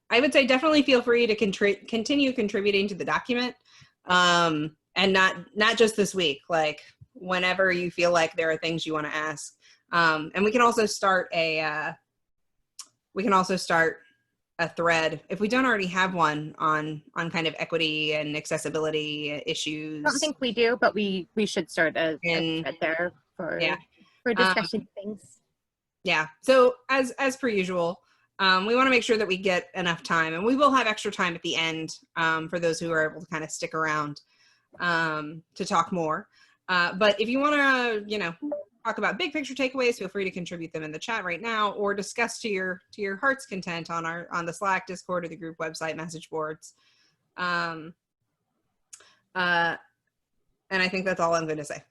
I would say definitely feel free to continue contributing to the document, and not just this week, like whenever you feel like there are things you want to ask. And we can also start a thread if we don't already have one on kind of equity and accessibility issues. I don't think we do, but we should start a thread there for discussion things. Yeah. So as per usual, we want to make sure that we get enough time, and we will have extra time at the end for those who are able to kind of stick around to talk more. But if you want to, talk about big picture takeaways, feel free to contribute them in the chat right now, or discuss to your heart's content on the Slack, Discord, or the group website message boards. And I think that's all I'm going to say.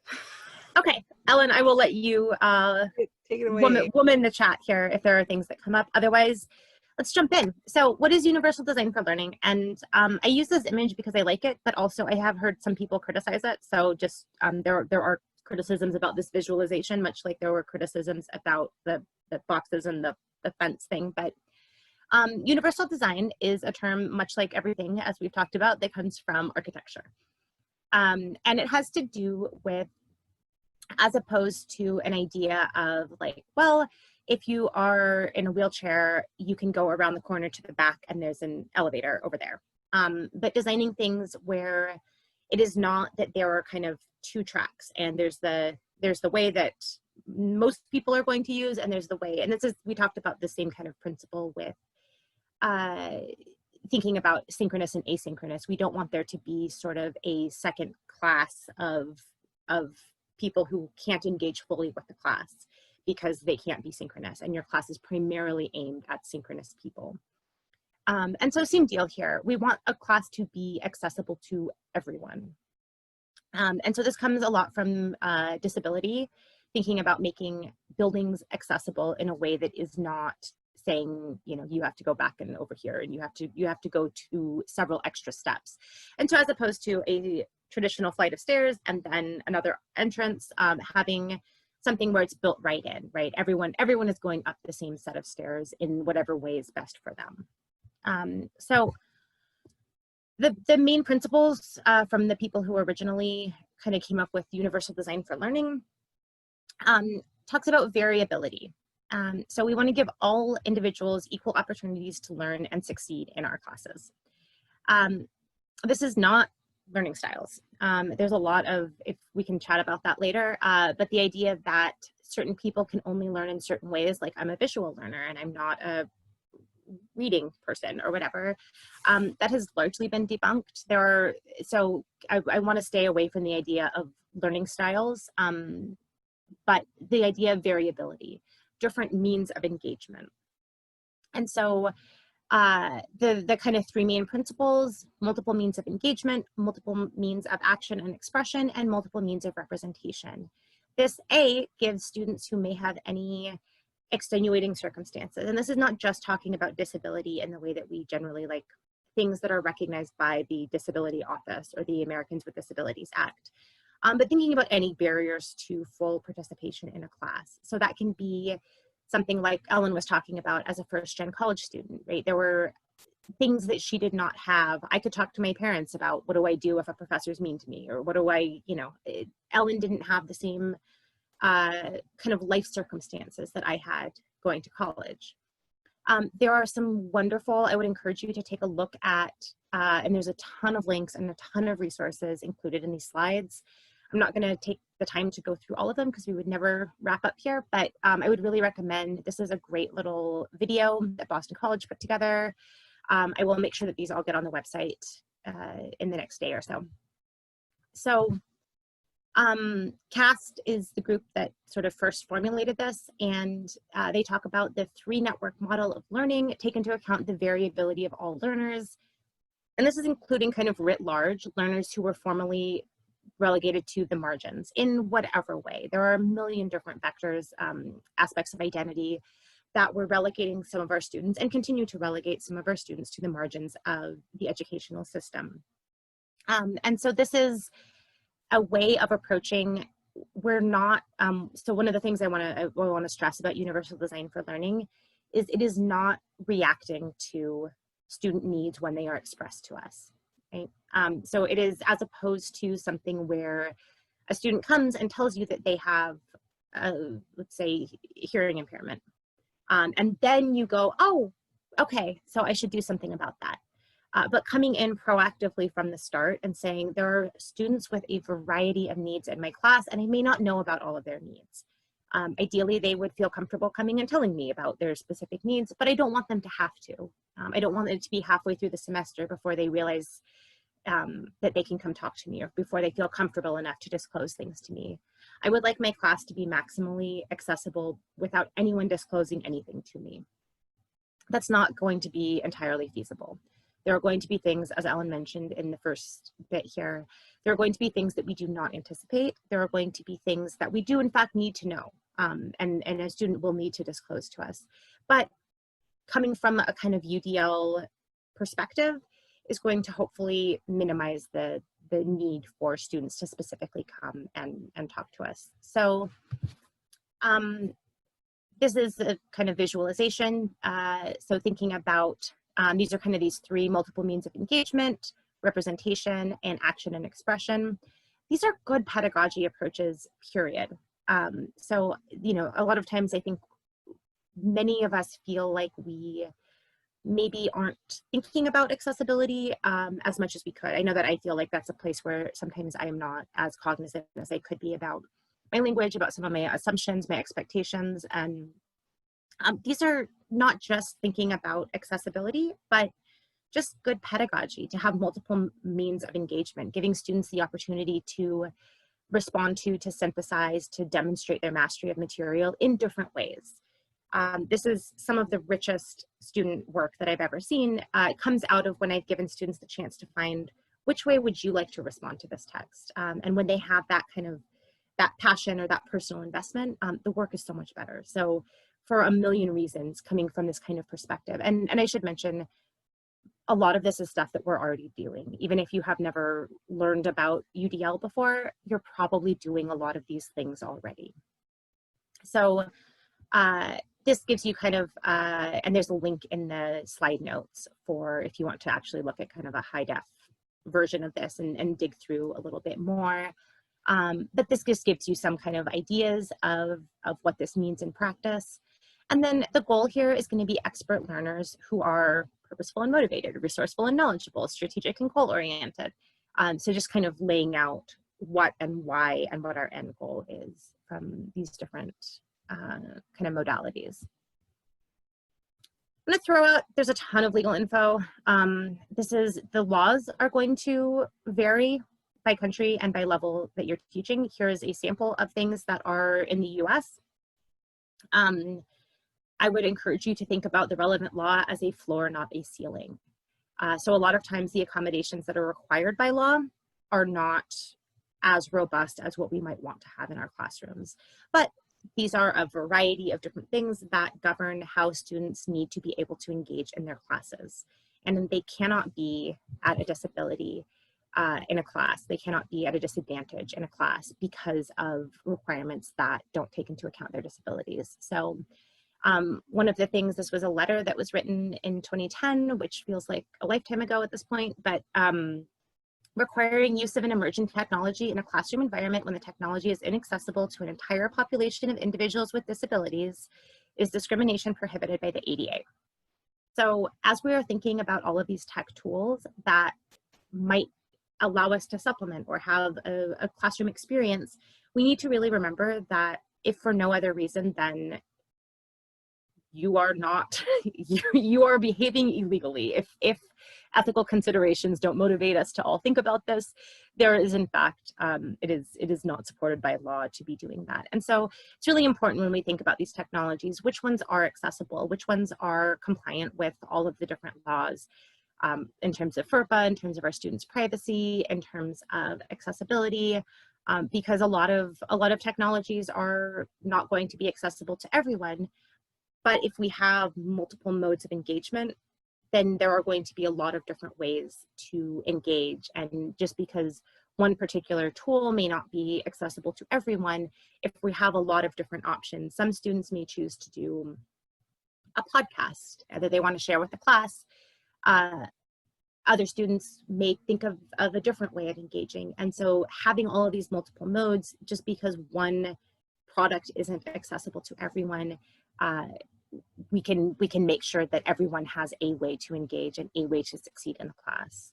Okay, Ellen, I will let you take it away. Woman the chat here if there are things that come up. Otherwise, let's jump in. So what is universal design for learning? And I use this image because I like it, but also I have heard some people criticize it. So just there are criticisms about this visualization, much like there were criticisms about the boxes and the fence thing. But universal design is a term, much like everything, as we've talked about, that comes from architecture. And it has to do with, as opposed to an idea of like, well, if you are in a wheelchair, you can go around the corner to the back and there's an elevator over there. But designing things where it is not that there are kind of two tracks, and there's the way that most people are going to use, and there's the way, and this is, we talked about the same kind of principle with thinking about synchronous and asynchronous. We don't want there to be sort of a second class of people who can't engage fully with the class because they can't be synchronous, and your class is primarily aimed at synchronous people. And so same deal here. We want a class to be accessible to everyone. And so this comes a lot from disability, thinking about making buildings accessible in a way that is not saying, you have to go back and over here, and you have to go to several extra steps. And so as opposed to a traditional flight of stairs and then another entrance, having something where it's built right in, right? Everyone is going up the same set of stairs in whatever way is best for them. So the main principles from the people who originally kind of came up with universal design for learning talks about variability. So we want to give all individuals equal opportunities to learn and succeed in our classes. This is not learning styles. There's a lot of, if we can chat about that later, but the idea that certain people can only learn in certain ways, like I'm a visual learner and I'm not a reading person or whatever, that has largely been debunked. So I want to stay away from the idea of learning styles, but the idea of variability, different means of engagement. And so the kind of three main principles: multiple means of engagement, multiple means of action and expression, and multiple means of representation. This gives students who may have any extenuating circumstances, and this is not just talking about disability in the way that we generally like things that are recognized by the Disability Office or the Americans with Disabilities Act, but thinking about any barriers to full participation in a class. So that can be something like Ellen was talking about as a first-gen college student, right? There were things that she did not have. I could talk to my parents about, what do I do if a professor's mean to me? Or what do I, Ellen didn't have the same kind of life circumstances that I had going to college. There are some wonderful, I would encourage you to take a look at, and there's a ton of links and a ton of resources included in these slides. I'm not going to take the time to go through all of them because we would never wrap up here, but I would really recommend, this is a great little video that Boston College put together. I will make sure that these all get on the website in the next day or so. So CAST is the group that sort of first formulated this, and they talk about the 3-network model of learning, take into account the variability of all learners. And this is including kind of writ large, learners who were formerly relegated to the margins in whatever way. There are a million different vectors, aspects of identity that were relegating some of our students and continue to relegate some of our students to the margins of the educational system. And so this is a way of approaching, we're not, so one of the things I want to stress about universal design for learning is it is not reacting to student needs when they are expressed to us, right? So it is, as opposed to something where a student comes and tells you that they have, let's say, hearing impairment. And then you go, oh, okay, so I should do something about that. But coming in proactively from the start and saying there are students with a variety of needs in my class, and I may not know about all of their needs. Ideally, they would feel comfortable coming and telling me about their specific needs, but I don't want them to have to. I don't want it to be halfway through the semester before they realize that they can come talk to me, or before they feel comfortable enough to disclose things to me. I would like my class to be maximally accessible without anyone disclosing anything to me. That's not going to be entirely feasible. There are going to be things, as Ellen mentioned in the first bit here, there are going to be things that we do not anticipate. There are going to be things that we do in fact need to know, and a student will need to disclose to us. But coming from a kind of UDL perspective is going to hopefully minimize the need for students to specifically come and talk to us. So this is a kind of visualization. So thinking about, these are kind of these three multiple means of engagement, representation, and action and expression. These are good pedagogy approaches, period. So, you know, a lot of times I think many of us feel like we maybe aren't thinking about accessibility as much as we could. I know that I feel like that's a place where sometimes I am not as cognizant as I could be about my language, about some of my assumptions, my expectations. And these are not just thinking about accessibility, but just good pedagogy, to have multiple means of engagement, giving students the opportunity to respond to synthesize, to demonstrate their mastery of material in different ways. This is some of the richest student work that I've ever seen. It comes out of when I've given students the chance to find, which way would you like to respond to this text? And when they have that kind of, that passion or that personal investment, the work is so much better. So for a million reasons, coming from this kind of perspective. And I should mention, a lot of this is stuff that we're already doing. Even if you have never learned about UDL before, you're probably doing a lot of these things already. So this gives you kind of, and there's a link in the slide notes for if you want to actually look at kind of a high def version of this and dig through a little bit more. But this just gives you some kind of ideas of what this means in practice. And then the goal here is going to be expert learners who are purposeful and motivated, resourceful and knowledgeable, strategic and goal-oriented. So just kind of laying out what and why and what our end goal is from these different kind of modalities. I'm going to throw out, there's a ton of legal info. The laws are going to vary by country and by level that you're teaching. Here's a sample of things that are in the US. I would encourage you to think about the relevant law as a floor, not a ceiling. So a lot of times the accommodations that are required by law are not as robust as what we might want to have in our classrooms. But these are a variety of different things that govern how students need to be able to engage in their classes. And they cannot be at a disability in a class. They cannot be at a disadvantage in a class because of requirements that don't take into account their disabilities. So one of the things, this was a letter that was written in 2010, which feels like a lifetime ago at this point, but requiring use of an emerging technology in a classroom environment when the technology is inaccessible to an entire population of individuals with disabilities is discrimination prohibited by the ADA. So as we are thinking about all of these tech tools that might allow us to supplement or have a classroom experience, we need to really remember that if for no other reason than you are not, you are behaving illegally. If ethical considerations don't motivate us to all think about this, there is in fact, it is not supported by law to be doing that. And so it's really important when we think about these technologies, which ones are accessible, which ones are compliant with all of the different laws in terms of FERPA, in terms of our students' privacy, in terms of accessibility, because a lot of technologies are not going to be accessible to everyone. But if we have multiple modes of engagement, then there are going to be a lot of different ways to engage. And just because one particular tool may not be accessible to everyone, if we have a lot of different options, some students may choose to do a podcast that they want to share with the class. other students may think of a different way of engaging. And so having all of these multiple modes, just because one product isn't accessible to everyone, we can make sure that everyone has a way to engage and a way to succeed in the class.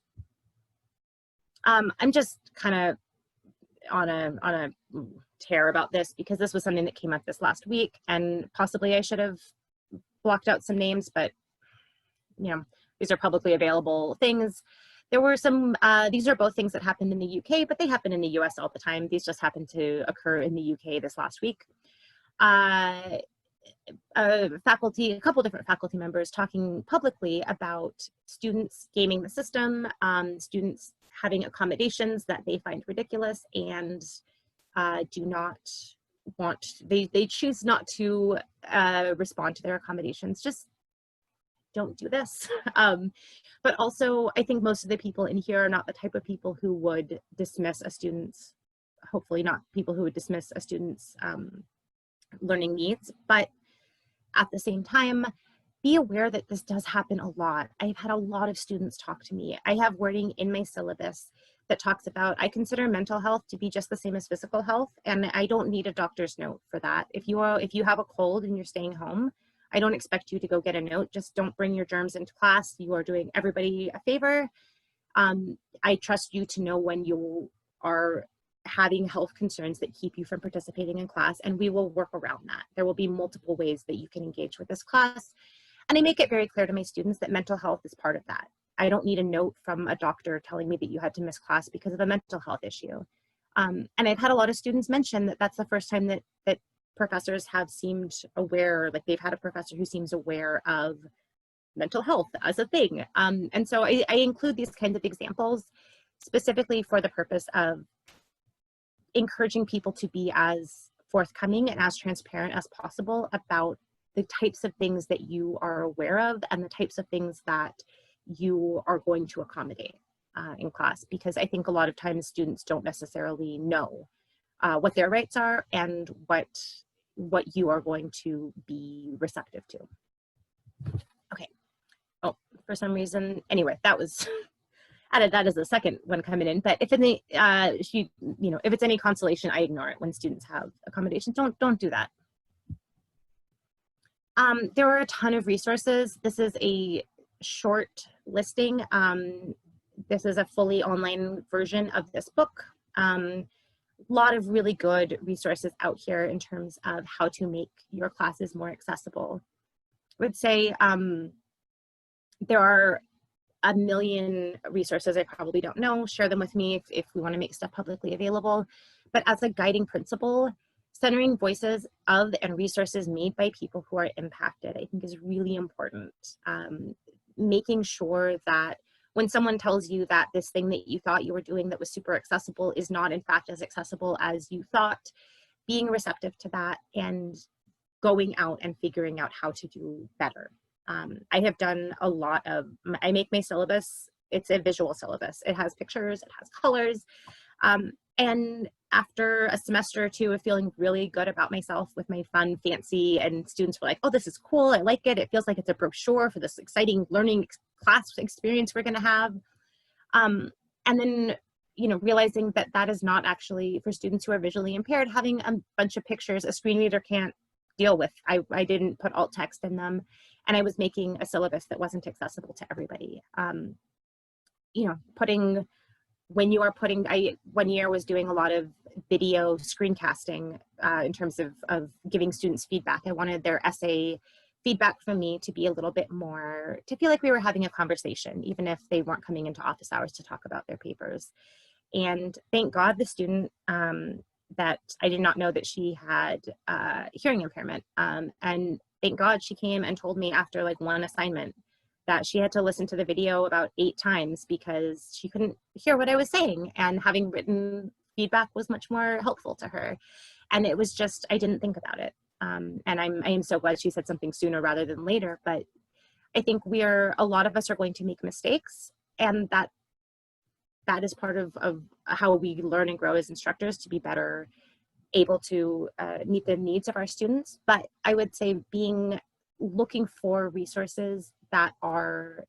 I'm just kind of on a tear about this because this was something that came up this last week, and possibly I should have blocked out some names, but you know, these are publicly available things. There were some, these are both things that happened in the UK, but they happen in the US all the time. These just happened to occur in the UK this last week. Faculty, a couple different faculty members talking publicly about students gaming the system, students having accommodations that they find ridiculous and do not want, they choose not to respond to their accommodations. Just don't do this. But also, I think most of the people in here are not the type of people who would dismiss a student's, hopefully not people who would dismiss a student's learning needs, but at the same time, be aware that this does happen a lot. I've had a lot of students talk to me. I have wording in my syllabus that talks about, I consider mental health to be just the same as physical health, and I don't need a doctor's note for that. If you have a cold and you're staying home, I don't expect you to go get a note. Just don't bring your germs into class. You are doing everybody a favor. I trust you to know when you are having health concerns that keep you from participating in class, and we will work around that. There will be multiple ways that you can engage with this class. And I make it very clear to my students that mental health is part of that. I don't need a note from a doctor telling me that you had to miss class because of a mental health issue. And I've had a lot of students mention that that's the first time that professors have seemed aware, like they've had a professor who seems aware of mental health as a thing. And so I include these kinds of examples specifically for the purpose of encouraging people to be as forthcoming and as transparent as possible about the types of things that you are aware of and the types of things that you are going to accommodate in class, because I think a lot of times students don't necessarily know what their rights are and what you are going to be receptive to. Okay. Oh, for some reason, anyway, that was added that as a second one coming in. But if in the if it's any consolation, I ignore it when students have accommodations. Don't do that. There are a ton of resources. This is a short listing. This is a fully online version of this book. Lot of really good resources out here in terms of how to make your classes more accessible. I would say there are a million resources I probably don't know. Share them with me if we want to make stuff publicly available. But as a guiding principle, centering voices of and resources made by people who are impacted, I think is really important. Making sure that when someone tells you that this thing that you thought you were doing that was super accessible is not in fact as accessible as you thought, being receptive to that and going out and figuring out how to do better. I have done a lot of, I make my syllabus, it's a visual syllabus. It has pictures, it has colors. And after a semester or two of feeling really good about myself with my fun, fancy, and students were like, oh, this is cool, I like it. It feels like it's a brochure for this exciting learning class experience we're gonna have. And then, realizing that that is not actually, for students who are visually impaired, having a bunch of pictures a screen reader can't deal with. I didn't put alt text in them, and I was making a syllabus that wasn't accessible to everybody. I one year was doing a lot of video screencasting in terms of giving students feedback. I wanted their essay feedback from me to be a little bit more, to feel like we were having a conversation, even if they weren't coming into office hours to talk about their papers. And thank God the student that I did not know that she had hearing impairment. And thank God she came and told me after like one assignment that she had to listen to the video about 8 times because she couldn't hear what I was saying, and having written feedback was much more helpful to her. And it was just, I didn't think about it. And I am so glad she said something sooner rather than later. But I think a lot of us are going to make mistakes, and that is part of how we learn and grow as instructors, to be better able to meet the needs of our students. But I would say looking for resources that are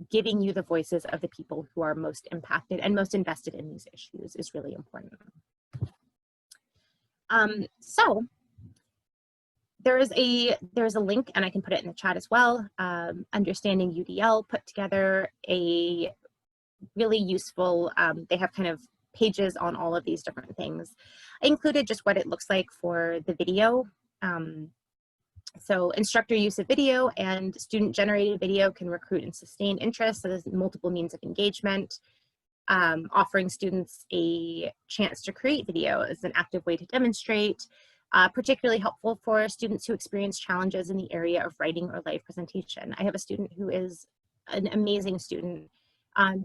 giving you the voices of the people who are most impacted and most invested in these issues is really important. So there's a link, and I can put it in the chat as well. Understanding UDL put together a really useful, they have kind of pages on all of these different things. I included just what it looks like for the video. So instructor use of video and student generated video can recruit and sustain interest. So there's multiple means of engagement. Offering students a chance to create video is an active way to demonstrate. Particularly helpful for students who experience challenges in the area of writing or live presentation. I have a student who is an amazing student.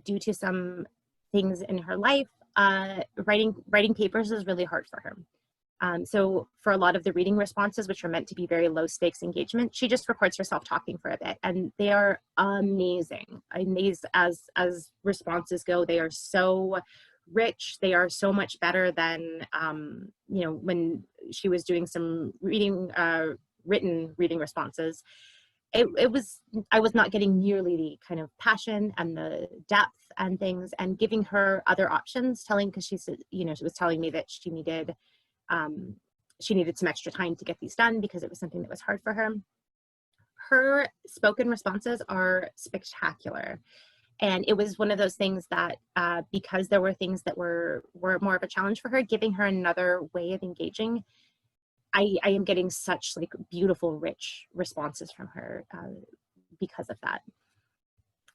Due to some things in her life, writing papers is really hard for her. So for a lot of the reading responses, which are meant to be very low stakes engagement, she just records herself talking for a bit, and they are amazing. As responses go, they are so rich. They are so much better than, you know, when she was doing some written reading responses. I was not getting nearly the kind of passion and the depth and things, and giving her other options, because she said, you know, she was telling me that she needed some extra time to get these done because it was something that was hard for her. Her spoken responses are spectacular. And it was one of those things that because there were things that were more of a challenge for her, giving her another way of engaging, I am getting such like beautiful, rich responses from her because of that.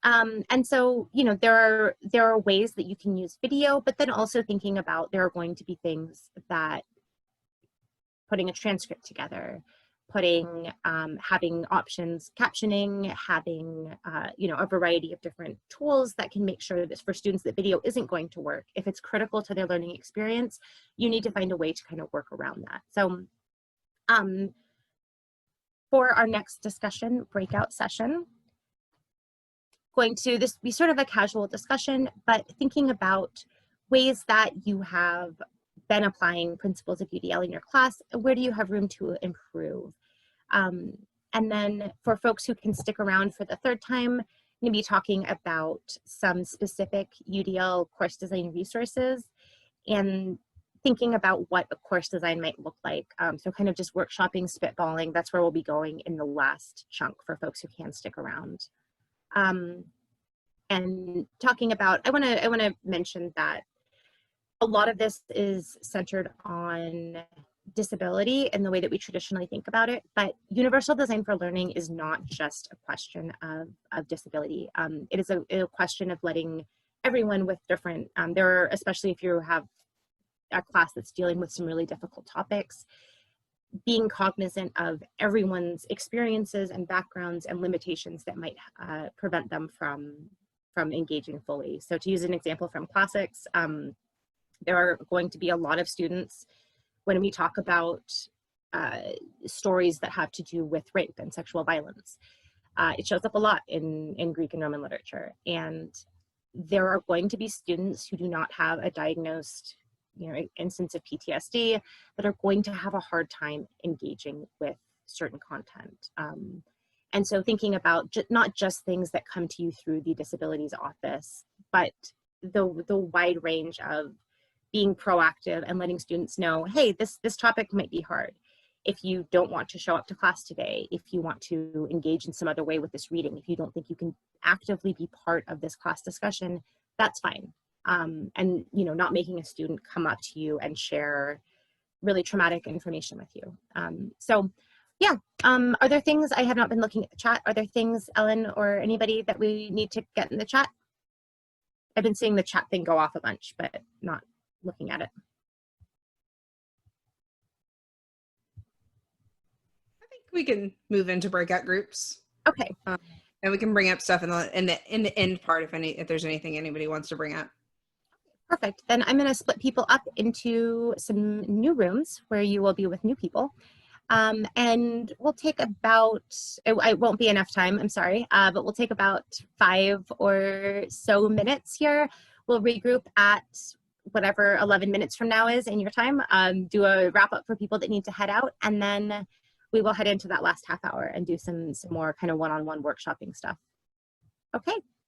And so, you know, there are ways that you can use video, but then also thinking about there are going to be things that putting a transcript together, having options, captioning, having, you know, a variety of different tools that can make sure that for students that video isn't going to work. If it's critical to their learning experience, you need to find a way to kind of work around that. So for our next discussion breakout session, going to this be sort of a casual discussion, but thinking about ways that you have been applying principles of UDL in your class. Where do you have room to improve? And then for folks who can stick around for the third time, I'm going to be talking about some specific UDL course design resources and thinking about what a course design might look like. So kind of just workshopping, spitballing, that's where we'll be going in the last chunk for folks who can stick around. And talking about, I wanna mention that a lot of this is centered on disability and the way that we traditionally think about it, but universal design for learning is not just a question of disability. It is a question of letting everyone with different, especially if you have a class that's dealing with some really difficult topics, being cognizant of everyone's experiences and backgrounds and limitations that might prevent them from engaging fully. So to use an example from classics, there are going to be a lot of students when we talk about stories that have to do with rape and sexual violence. It shows up a lot in Greek and Roman literature. And there are going to be students who do not have a diagnosed, you know, instance of PTSD that are going to have a hard time engaging with certain content. And so thinking about not just things that come to you through the disabilities office, but the wide range of being proactive and letting students know, hey, this topic might be hard. If you don't want to show up to class today, if you want to engage in some other way with this reading, if you don't think you can actively be part of this class discussion, that's fine. And, you know, not making a student come up to you and share really traumatic information with you. So yeah, are there things, I have not been looking at the chat, are there things, Ellen or anybody, that we need to get in the chat? I've been seeing the chat thing go off a bunch, but not looking at it. I think we can move into breakout groups. Okay. And we can bring up stuff in the end part if there's anything anybody wants to bring up. Perfect. Then I'm going to split people up into some new rooms where you will be with new people. And we'll take about, it won't be enough time, I'm sorry, but we'll take about 5 or so minutes here. We'll regroup at whatever 11 minutes from now is in your time, do a wrap up for people that need to head out, and then we will head into that last half hour and do some more kind of one-on-one workshopping stuff. Okay,